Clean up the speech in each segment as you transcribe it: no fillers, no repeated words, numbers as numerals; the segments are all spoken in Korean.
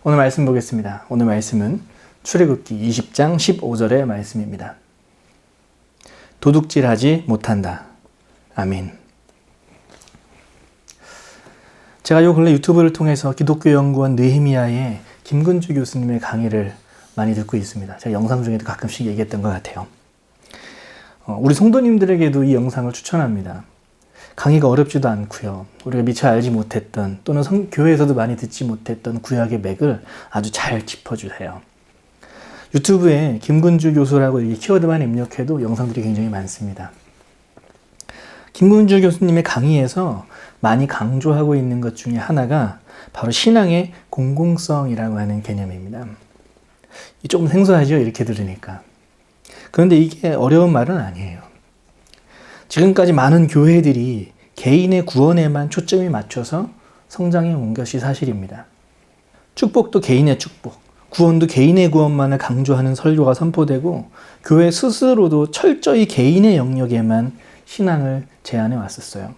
오늘 말씀 보겠습니다. 오늘 말씀은 출애굽기 20장 15절의 말씀입니다. 도둑질하지 못한다. 아멘. 제가 요 근래 유튜브를 통해서 기독교연구원 느헤미야의 김근주 교수님의 강의를 많이 듣고 있습니다. 제가 영상 중에도 가끔씩 얘기했던 것 같아요. 우리 성도님들에게도 이 영상을 추천합니다. 강의가 어렵지도 않고요. 우리가 미처 알지 못했던 또는 교회에서도 많이 듣지 못했던 구약의 맥을 아주 잘 짚어주세요. 유튜브에 김근주 교수라고 이렇게 키워드만 입력해도 영상들이 굉장히 많습니다. 김근주 교수님의 강의에서 많이 강조하고 있는 것 중에 하나가 바로 신앙의 공공성이라고 하는 개념입니다. 조금 생소하죠? 이렇게 들으니까. 그런데 이게 어려운 말은 아니에요. 지금까지 많은 교회들이 개인의 구원에만 초점이 맞춰서 성장해 온 것이 사실입니다. 축복도 개인의 축복, 구원도 개인의 구원만을 강조하는 설교가 선포되고 교회 스스로도 철저히 개인의 영역에만 신앙을 제안해 왔었어요.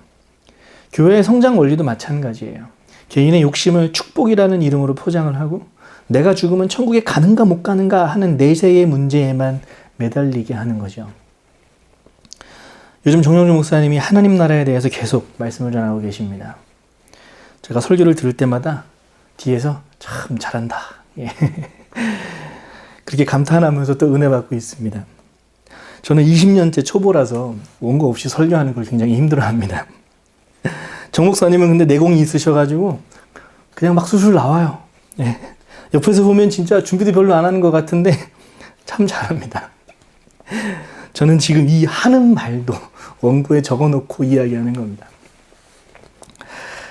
교회의 성장 원리도 마찬가지예요. 개인의 욕심을 축복이라는 이름으로 포장을 하고 내가 죽으면 천국에 가는가 못 가는가 하는 내세의 문제에만 매달리게 하는 거죠. 요즘 정영주 목사님이 하나님 나라에 대해서 계속 말씀을 전하고 계십니다. 제가 설교를 들을 때마다 뒤에서 참 잘한다. 예. 그렇게 감탄하면서 또 은혜 받고 있습니다. 저는 20년째 초보라서 원고 없이 설교하는 걸 굉장히 힘들어합니다. 정 목사님은 근데 내공이 있으셔가지고 그냥 막 술술 나와요. 예. 옆에서 보면 진짜 준비도 별로 안 하는 것 같은데 참 잘합니다. 저는 지금 이 하는 말도 원고에 적어놓고 이야기하는 겁니다.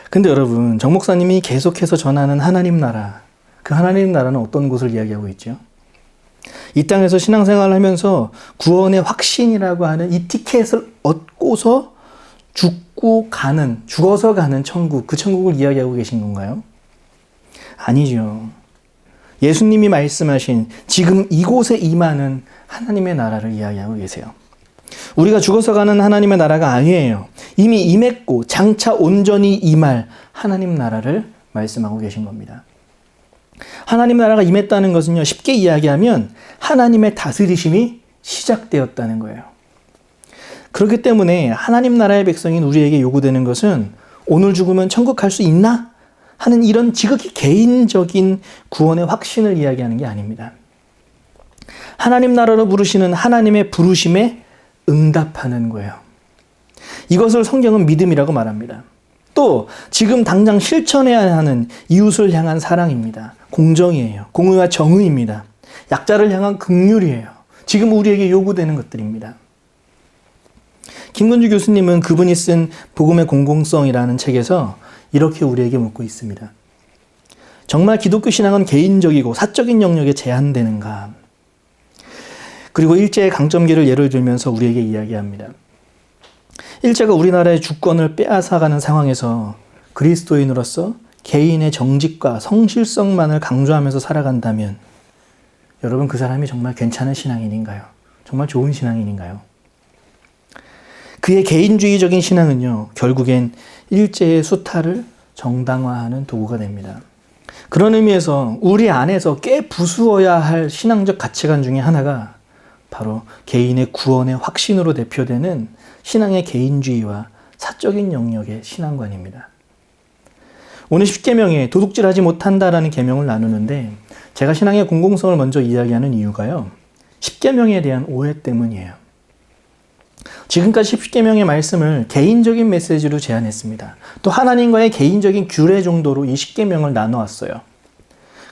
근데 여러분, 정 목사님이 계속해서 전하는 하나님 나라, 그 하나님 나라는 어떤 곳을 이야기하고 있죠? 이 땅에서 신앙생활을 하면서 구원의 확신이라고 하는 이 티켓을 얻고서 죽어서 가는 천국, 그 천국을 이야기하고 계신 건가요? 아니죠. 예수님이 말씀하신 지금 이곳에 임하는 하나님의 나라를 이야기하고 계세요. 우리가 죽어서 가는 하나님의 나라가 아니에요. 이미 임했고 장차 온전히 임할 하나님 나라를 말씀하고 계신 겁니다. 하나님 나라가 임했다는 것은요, 쉽게 이야기하면 하나님의 다스리심이 시작되었다는 거예요. 그렇기 때문에 하나님 나라의 백성인 우리에게 요구되는 것은 오늘 죽으면 천국 갈 수 있나? 하는 이런 지극히 개인적인 구원의 확신을 이야기하는 게 아닙니다. 하나님 나라로 부르시는 하나님의 부르심에 응답하는 거예요. 이것을 성경은 믿음이라고 말합니다. 또 지금 당장 실천해야 하는 이웃을 향한 사랑입니다. 공정이에요. 공의와 정의입니다. 약자를 향한 긍휼이에요. 지금 우리에게 요구되는 것들입니다. 김근주 교수님은 그분이 쓴 복음의 공공성이라는 책에서 이렇게 우리에게 묻고 있습니다. 정말 기독교 신앙은 개인적이고 사적인 영역에 제한되는가? 그리고 일제의 강점기를 예를 들면서 우리에게 이야기합니다. 일제가 우리나라의 주권을 빼앗아가는 상황에서 그리스도인으로서 개인의 정직과 성실성만을 강조하면서 살아간다면 여러분, 그 사람이 정말 괜찮은 신앙인인가요? 정말 좋은 신앙인인가요? 그의 개인주의적인 신앙은요, 결국엔 일제의 수탈을 정당화하는 도구가 됩니다. 그런 의미에서 우리 안에서 꽤 부수어야 할 신앙적 가치관 중에 하나가 바로 개인의 구원의 확신으로 대표되는 신앙의 개인주의와 사적인 영역의 신앙관입니다. 오늘 10계명에 도둑질하지 못한다라는 계명을 나누는데 제가 신앙의 공공성을 먼저 이야기하는 이유가요, 10계명에 대한 오해 때문이에요. 지금까지 10계명의 말씀을 개인적인 메시지로 제안했습니다. 또 하나님과의 개인적인 규례 정도로 이 10계명을 나눠왔어요.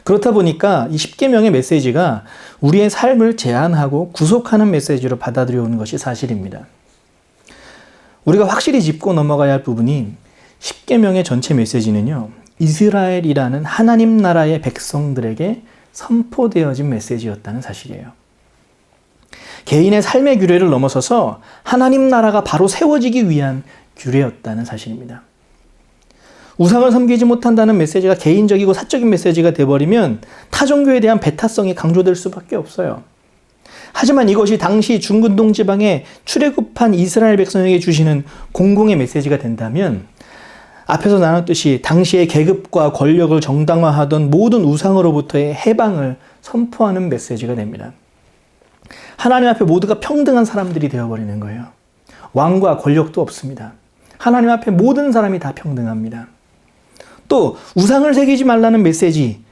그렇다 보니까 이 10계명의 메시지가 우리의 삶을 제한하고 구속하는 메시지로 받아들여오는 것이 사실입니다. 우리가 확실히 짚고 넘어가야 할 부분이 10계명의 전체 메시지는요, 이스라엘이라는 하나님 나라의 백성들에게 선포되어진 메시지였다는 사실이에요. 개인의 삶의 규례를 넘어서서 하나님 나라가 바로 세워지기 위한 규례였다는 사실입니다. 우상을 섬기지 못한다는 메시지가 개인적이고 사적인 메시지가 되어버리면 타종교에 대한 배타성이 강조될 수밖에 없어요. 하지만 이것이 당시 중근동 지방에 출애굽한 이스라엘 백성에게 주시는 공공의 메시지가 된다면 앞에서 나눴듯이 당시의 계급과 권력을 정당화하던 모든 우상으로부터의 해방을 선포하는 메시지가 됩니다. 하나님 앞에 모두가 평등한 사람들이 되어버리는 거예요. 왕과 권력도 없습니다. 하나님 앞에 모든 사람이 다 평등합니다. 또 우상을 새기지 말라는 메시지,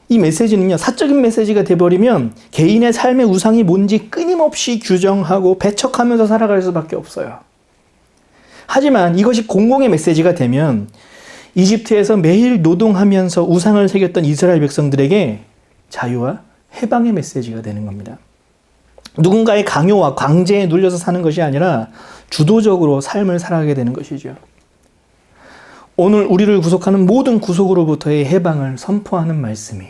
이 메시지는요, 사적인 메시지가 돼버리면 개인의 삶의 우상이 뭔지 끊임없이 규정하고 배척하면서 살아갈 수밖에 없어요. 하지만 이것이 공공의 메시지가 되면 이집트에서 매일 노동하면서 우상을 새겼던 이스라엘 백성들에게 자유와 해방의 메시지가 되는 겁니다. 누군가의 강요와 강제에 눌려서 사는 것이 아니라 주도적으로 삶을 살아가게 되는 것이죠. 오늘 우리를 구속하는 모든 구속으로부터의 해방을 선포하는 말씀이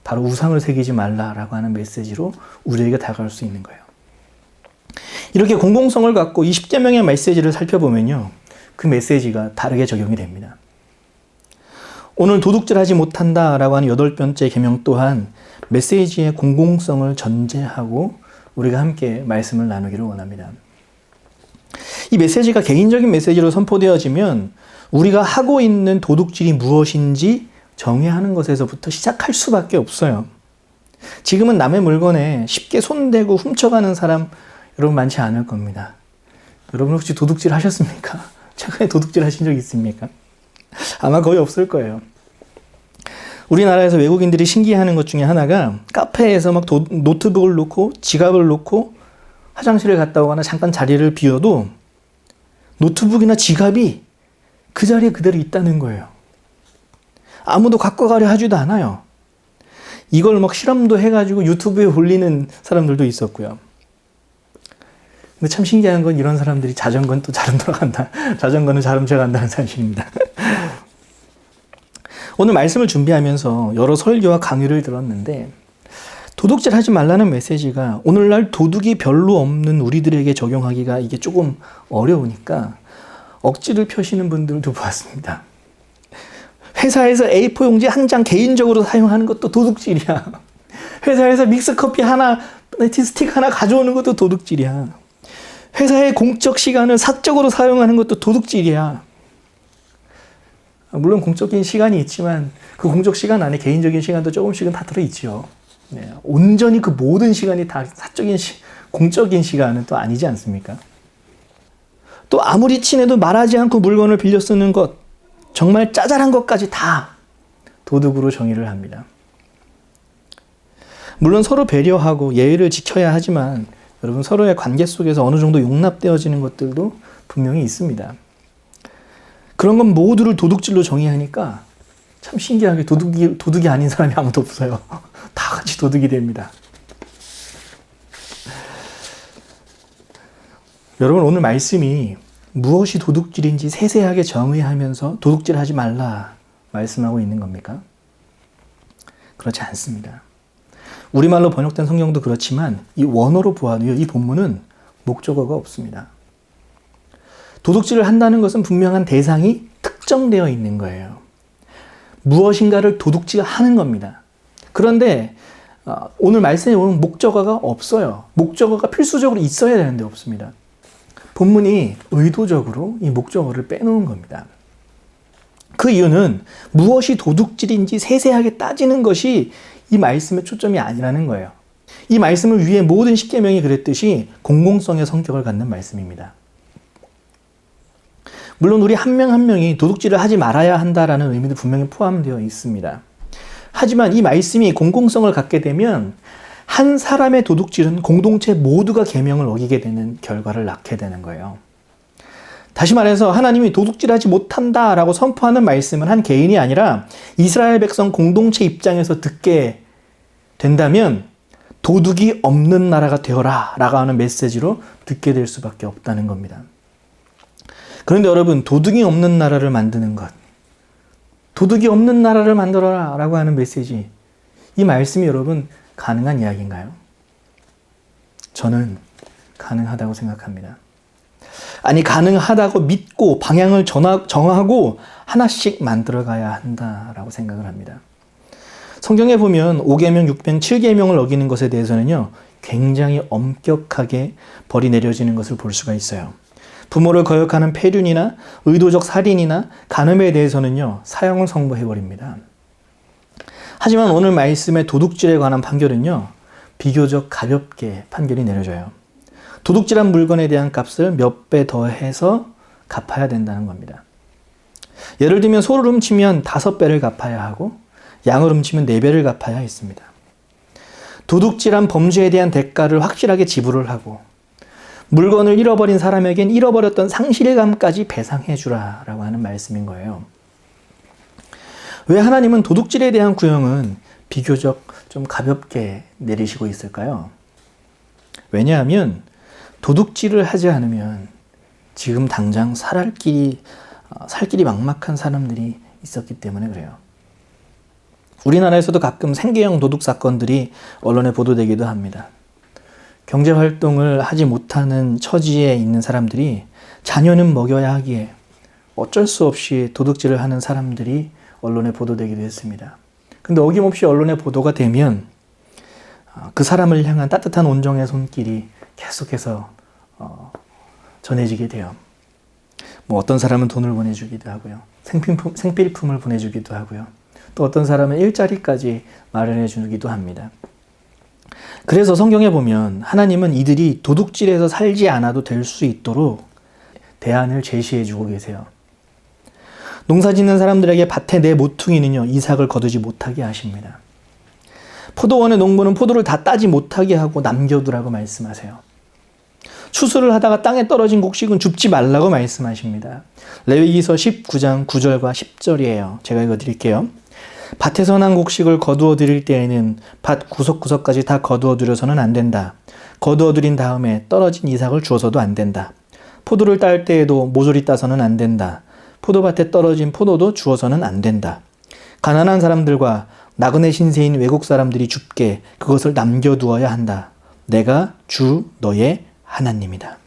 바로 우상을 새기지 말라라고 하는 메시지로 우리에게 다가올 수 있는 거예요. 이렇게 공공성을 갖고 이 10계명의 메시지를 살펴보면요, 그 메시지가 다르게 적용이 됩니다. 오늘 도둑질하지 못한다라고 하는 8번째 계명 또한 메시지의 공공성을 전제하고 우리가 함께 말씀을 나누기를 원합니다. 이 메시지가 개인적인 메시지로 선포되어지면 우리가 하고 있는 도둑질이 무엇인지 정의하는 것에서부터 시작할 수밖에 없어요. 지금은 남의 물건에 쉽게 손대고 훔쳐가는 사람 여러분 많지 않을 겁니다. 여러분 혹시 도둑질 하셨습니까? 최근에 도둑질 하신 적 있습니까? 아마 거의 없을 거예요. 우리나라에서 외국인들이 신기해하는 것 중에 하나가 카페에서 막 노트북을 놓고 지갑을 놓고 화장실에 갔다 오거나 잠깐 자리를 비워도 노트북이나 지갑이 그 자리에 그대로 있다는 거예요. 아무도 갖고 가려 하지도 않아요. 이걸 막 실험도 해가지고 유튜브에 올리는 사람들도 있었고요. 근데 참 신기한 건 이런 사람들이 자전거는 또 잘 돌아간다. 자전거는 잘 훔쳐간다는 사실입니다. 오늘 말씀을 준비하면서 여러 설교와 강의를 들었는데 도둑질 하지 말라는 메시지가 오늘날 도둑이 별로 없는 우리들에게 적용하기가 이게 조금 어려우니까 억지를 펴시는 분들도 보았습니다. 회사에서 A4 용지 한 장 개인적으로 사용하는 것도 도둑질이야. 회사에서 믹스커피 하나, 스틱 하나 가져오는 것도 도둑질이야. 회사의 공적 시간을 사적으로 사용하는 것도 도둑질이야. 물론 공적인 시간이 있지만 그 공적 시간 안에 개인적인 시간도 조금씩은 다 들어있죠. 네, 온전히 그 모든 시간이 다 사적인 공적인 시간은 또 아니지 않습니까? 또 아무리 친해도 말하지 않고 물건을 빌려 쓰는 것, 정말 짜잘한 것까지 다 도둑으로 정의를 합니다. 물론 서로 배려하고 예의를 지켜야 하지만 여러분 서로의 관계 속에서 어느 정도 용납되어지는 것들도 분명히 있습니다. 그런 건 모두를 도둑질로 정의하니까 참 신기하게 도둑이 아닌 사람이 아무도 없어요. 다 같이 도둑이 됩니다. 여러분 오늘 말씀이 무엇이 도둑질인지 세세하게 정의하면서 도둑질하지 말라 말씀하고 있는 겁니까? 그렇지 않습니다. 우리말로 번역된 성경도 그렇지만 이 원어로 보아도요, 이 본문은 목적어가 없습니다. 도둑질을 한다는 것은 분명한 대상이 특정되어 있는 거예요. 무엇인가를 도둑질하는 겁니다. 그런데 오늘 말씀에 보면 목적어가 없어요. 목적어가 필수적으로 있어야 되는데 없습니다. 본문이 의도적으로 이 목적어를 빼놓은 겁니다. 그 이유는 무엇이 도둑질인지 세세하게 따지는 것이 이 말씀의 초점이 아니라는 거예요. 이 말씀을 위해 모든 십계명이 그랬듯이 공공성의 성격을 갖는 말씀입니다. 물론 우리 한 명 한 명이 도둑질을 하지 말아야 한다라는 의미도 분명히 포함되어 있습니다. 하지만 이 말씀이 공공성을 갖게 되면 한 사람의 도둑질은 공동체 모두가 계명을 어기게 되는 결과를 낳게 되는 거예요. 다시 말해서 하나님이 도둑질하지 못한다라고 선포하는 말씀은 한 개인이 아니라 이스라엘 백성 공동체 입장에서 듣게 된다면 도둑이 없는 나라가 되어라 라고 하는 메시지로 듣게 될 수밖에 없다는 겁니다. 그런데 여러분, 도둑이 없는 나라를 만드는 것, 도둑이 없는 나라를 만들어라 라고 하는 메시지, 이 말씀이 여러분 가능한 이야기인가요? 저는 가능하다고 생각합니다. 아니, 가능하다고 믿고 방향을 정하고 하나씩 만들어가야 한다라고 생각을 합니다. 성경에 보면 5계명, 6계명, 7계명을 어기는 것에 대해서는요, 굉장히 엄격하게 벌이 내려지는 것을 볼 수가 있어요. 부모를 거역하는 폐륜이나 의도적 살인이나 간음에 대해서는요, 사형을 선고해버립니다. 하지만 오늘 말씀의 도둑질에 관한 판결은요, 비교적 가볍게 판결이 내려져요. 도둑질한 물건에 대한 값을 몇 배 더해서 갚아야 된다는 겁니다. 예를 들면 소를 훔치면 5배를 갚아야 하고 양을 훔치면 4배를 갚아야 했습니다. 도둑질한 범죄에 대한 대가를 확실하게 지불을 하고 물건을 잃어버린 사람에겐 잃어버렸던 상실감까지 배상해 주라라고 하는 말씀인 거예요. 왜 하나님은 도둑질에 대한 구형은 비교적 좀 가볍게 내리시고 있을까요? 왜냐하면 도둑질을 하지 않으면 지금 당장 살 길이 막막한 사람들이 있었기 때문에 그래요. 우리나라에서도 가끔 생계형 도둑 사건들이 언론에 보도되기도 합니다. 경제활동을 하지 못하는 처지에 있는 사람들이 자녀는 먹여야 하기에 어쩔 수 없이 도둑질을 하는 사람들이 언론에 보도되기도 했습니다. 근데 어김없이 언론에 보도가 되면 그 사람을 향한 따뜻한 온정의 손길이 계속해서 전해지게 돼요. 어떤 사람은 돈을 보내주기도 하고요. 생필품을 보내주기도 하고요. 또 어떤 사람은 일자리까지 마련해 주기도 합니다. 그래서 성경에 보면 하나님은 이들이 도둑질해서 살지 않아도 될 수 있도록 대안을 제시해 주고 계세요. 농사 짓는 사람들에게 밭에 내 모퉁이는요, 이삭을 거두지 못하게 하십니다. 포도원의 농부는 포도를 다 따지 못하게 하고 남겨두라고 말씀하세요. 추수를 하다가 땅에 떨어진 곡식은 줍지 말라고 말씀하십니다. 레위기서 19장 9절과 10절이에요. 제가 읽어드릴게요. 밭에서 난 곡식을 거두어 드릴 때에는 밭 구석구석까지 다 거두어 드려서는 안 된다. 거두어 드린 다음에 떨어진 이삭을 주어서도 안 된다. 포도를 딸 때에도 모조리 따서는 안 된다. 포도밭에 떨어진 포도도 주어서는 안 된다. 가난한 사람들과 나그네 신세인 외국 사람들이 줍게 그것을 남겨두어야 한다. 내가 주 너의 하나님이다.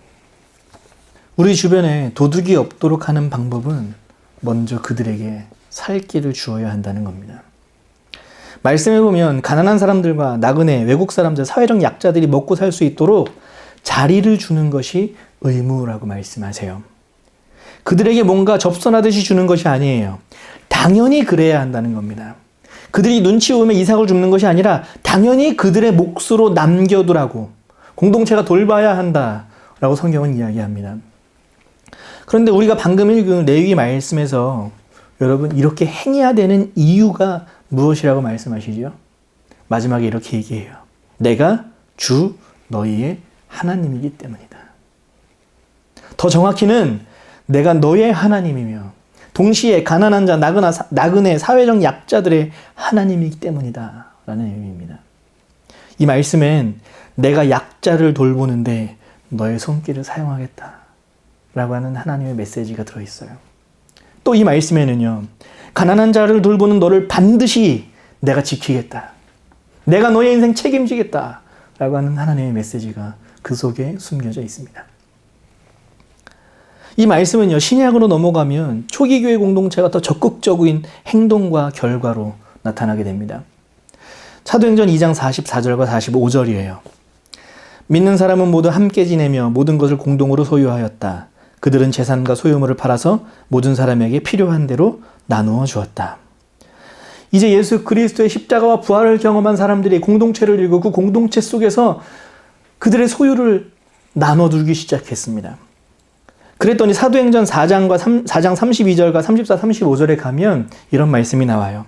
우리 주변에 도둑이 없도록 하는 방법은 먼저 그들에게 살 길을 주어야 한다는 겁니다. 말씀에 보면 가난한 사람들과 나그네, 외국 사람들, 사회적 약자들이 먹고 살 수 있도록 자리를 주는 것이 의무라고 말씀하세요. 그들에게 뭔가 접선하듯이 주는 것이 아니에요. 당연히 그래야 한다는 겁니다. 그들이 눈치 보면 이삭을 줍는 것이 아니라 당연히 그들의 몫으로 남겨두라고, 공동체가 돌봐야 한다라고 성경은 이야기합니다. 그런데 우리가 방금 읽은 레위기 말씀에서 여러분 이렇게 행해야 되는 이유가 무엇이라고 말씀하시죠? 마지막에 이렇게 얘기해요. 내가 주 너희의 하나님이기 때문이다. 더 정확히는 내가 너의 하나님이며 동시에 가난한 자, 나그네, 사회적 약자들의 하나님이기 때문이다 라는 의미입니다. 이 말씀엔 내가 약자를 돌보는데 너의 손길을 사용하겠다 라고 하는 하나님의 메시지가 들어있어요. 또 이 말씀에는요, 가난한 자를 돌보는 너를 반드시 내가 지키겠다. 내가 너의 인생 책임지겠다 라고 하는 하나님의 메시지가 그 속에 숨겨져 있습니다. 이 말씀은요, 신약으로 넘어가면 초기 교회 공동체가 더 적극적인 행동과 결과로 나타나게 됩니다. 사도행전 2장 44절과 45절이에요. 믿는 사람은 모두 함께 지내며 모든 것을 공동으로 소유하였다. 그들은 재산과 소유물을 팔아서 모든 사람에게 필요한 대로 나누어 주었다. 이제 예수 그리스도의 십자가와 부활을 경험한 사람들이 공동체를 이루고 그 공동체 속에서 그들의 소유를 나눠두기 시작했습니다. 그랬더니 사도행전 4장 32절과 34, 35절에 가면 이런 말씀이 나와요.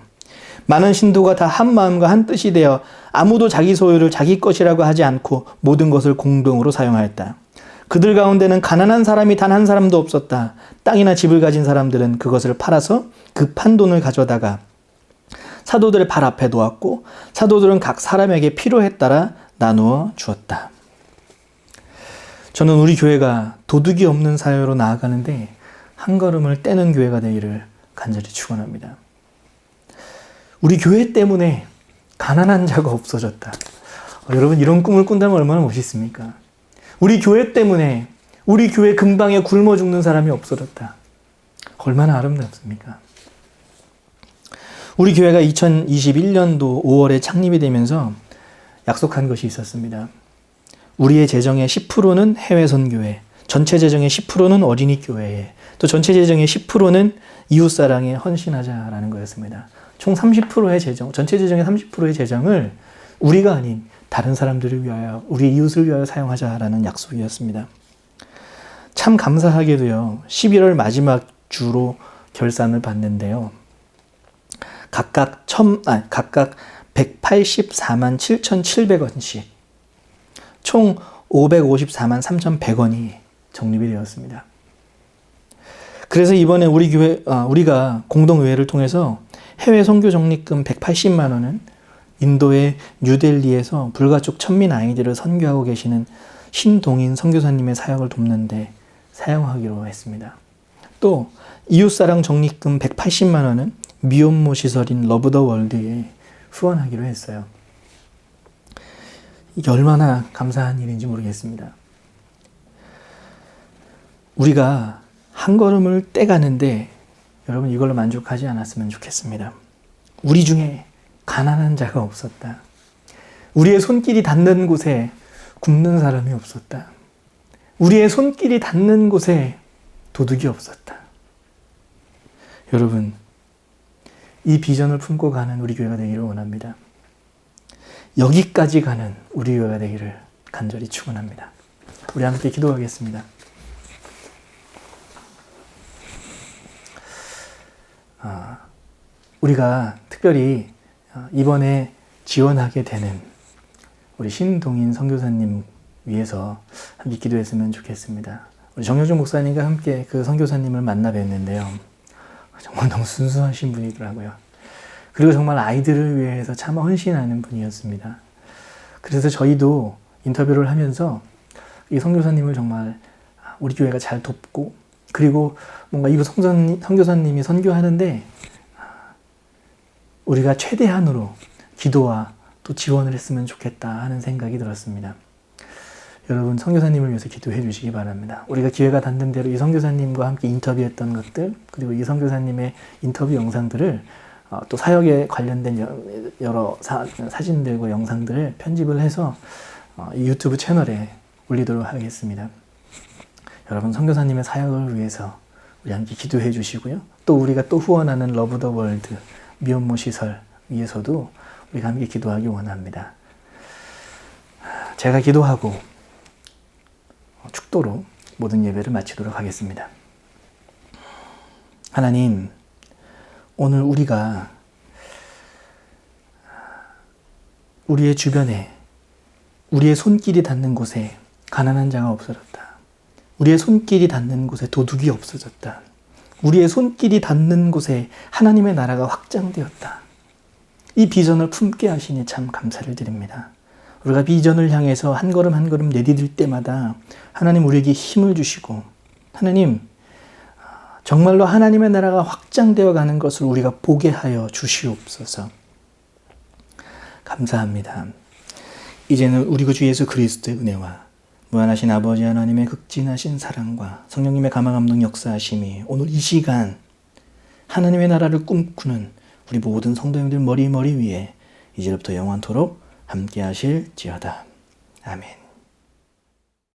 많은 신도가 다 한 마음과 한 뜻이 되어 아무도 자기 소유를 자기 것이라고 하지 않고 모든 것을 공동으로 사용하였다. 그들 가운데는 가난한 사람이 단 한 사람도 없었다. 땅이나 집을 가진 사람들은 그것을 팔아서 그 판 돈을 가져다가 사도들의 발 앞에 놓았고 사도들은 각 사람에게 필요에 따라 나누어 주었다. 저는 우리 교회가 도둑이 없는 사회로 나아가는데 한 걸음을 떼는 교회가 되기를 간절히 축원합니다. 우리 교회 때문에 가난한 자가 없어졌다. 여러분 이런 꿈을 꾼다면 얼마나 멋있습니까? 우리 교회 때문에 우리 교회 근방에 굶어 죽는 사람이 없어졌다. 얼마나 아름답습니까? 우리 교회가 2021년도 5월에 창립이 되면서 약속한 것이 있었습니다. 우리의 재정의 10%는 해외 선교에, 전체 재정의 10%는 어린이 교회에, 또 전체 재정의 10%는 이웃사랑에 헌신하자라는 거였습니다. 총 30%의 재정, 전체 재정의 30%의 재정을 우리가 아닌 다른 사람들을 위하여, 우리 이웃을 위하여 사용하자라는 약속이었습니다. 참 감사하게도요, 11월 마지막 주로 결산을 받는데요. 각각 184만 7,700원씩 총 554만 3,100원이 적립이 되었습니다. 그래서 이번에 우리가 공동의회를 통해서 해외 선교 적립금 180만 원은 인도의 뉴델리에서 불가촉 천민 아이들을 선교하고 계시는 신동인 선교사님의 사역을 돕는데 사용하기로 했습니다. 또 이웃사랑 적립금 180만 원은 미혼모 시설인 러브 더 월드에 후원하기로 했어요. 이게 얼마나 감사한 일인지 모르겠습니다. 우리가 한 걸음을 떼가는데 여러분 이걸로 만족하지 않았으면 좋겠습니다. 우리 중에 가난한 자가 없었다. 우리의 손길이 닿는 곳에 굶는 사람이 없었다. 우리의 손길이 닿는 곳에 도둑이 없었다. 여러분, 이 비전을 품고 가는 우리 교회가 되기를 원합니다. 여기까지 가는 우리 교회가 되기를 간절히 축원합니다. 우리 함께 기도하겠습니다. 우리가 특별히 이번에 지원하게 되는 우리 신동인 선교사님 위해서 함께 기도했으면 좋겠습니다. 우리 정효준 목사님과 함께 그 선교사님을 만나 뵀는데요. 정말 너무 순수하신 분이더라고요. 그리고 정말 아이들을 위해서 참 헌신하는 분이었습니다. 그래서 저희도 인터뷰를 하면서 이 선교사님을 정말 우리 교회가 잘 돕고, 그리고 뭔가 이 선교사님이 선교하는데 우리가 최대한으로 기도와 또 지원을 했으면 좋겠다 하는 생각이 들었습니다. 여러분, 선교사님을 위해서 기도해 주시기 바랍니다. 우리가 기회가 닿는 대로 이 선교사님과 함께 인터뷰했던 것들, 그리고 이 선교사님의 인터뷰 영상들을 또 사역에 관련된 여러 사진들과 영상들을 편집을 해서 이 유튜브 채널에 올리도록 하겠습니다. 여러분, 선교사님의 사역을 위해서 우리 함께 기도해 주시고요. 또 우리가 또 후원하는 러브 더 월드 미혼모 시설 위해서도 우리가 함께 기도하기 원합니다. 제가 기도하고 축도로 모든 예배를 마치도록 하겠습니다. 하나님, 오늘 우리가 우리의 주변에, 우리의 손길이 닿는 곳에 가난한 자가 없어졌다. 우리의 손길이 닿는 곳에 도둑이 없어졌다. 우리의 손길이 닿는 곳에 하나님의 나라가 확장되었다. 이 비전을 품게 하시니 참 감사를 드립니다. 우리가 비전을 향해서 한 걸음 한 걸음 내디딜 때마다 하나님 우리에게 힘을 주시고, 하나님 정말로 하나님의 나라가 확장되어 가는 것을 우리가 보게 하여 주시옵소서. 감사합니다. 이제는 우리 주 예수 그리스도의 은혜와 무한하신 아버지 하나님의 극진하신 사랑과 성령님의 감화감동 역사하심이 오늘 이 시간 하나님의 나라를 꿈꾸는 우리 모든 성도님들 머리 위에 이제부터 영원토록 함께 하실지어다. 아멘.